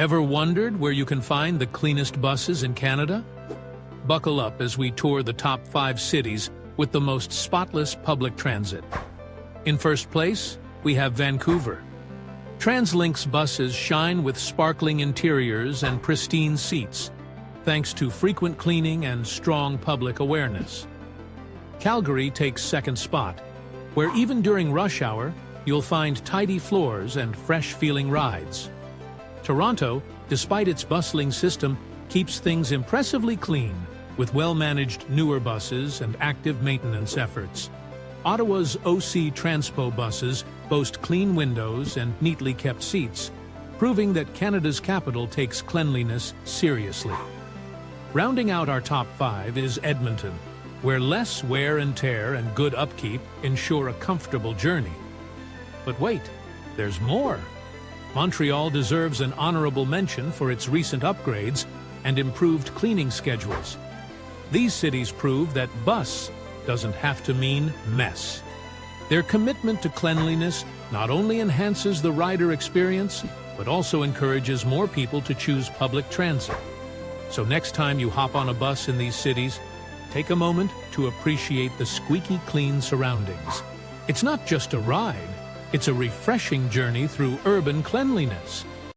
Ever wondered where you can find the cleanest buses in Canada? Buckle up as we tour the top 5 cities with the most spotless public transit. In first place, we have Vancouver. TransLink's buses shine with sparkling interiors and pristine seats, thanks to frequent cleaning and strong public awareness. Calgary takes second spot, where even during rush hour, you'll find tidy floors and fresh-feeling rides. Toronto, despite its bustling system, keeps things impressively clean, with well-managed newer buses and active maintenance efforts. Ottawa's OC Transpo buses boast clean windows and neatly kept seats, proving that Canada's capital takes cleanliness seriously. Rounding out our top 5 is Edmonton, where less wear and tear and good upkeep ensure a comfortable journey. But wait, there's more. Montreal deserves an honorable mention for its recent upgrades and improved cleaning schedules. These cities prove that bus doesn't have to mean mess. Their commitment to cleanliness not only enhances the rider experience, but also encourages more people to choose public transit. So next time you hop on a bus in these cities, take a moment to appreciate the squeaky clean surroundings. It's not just a ride, it's a refreshing journey through urban cleanliness.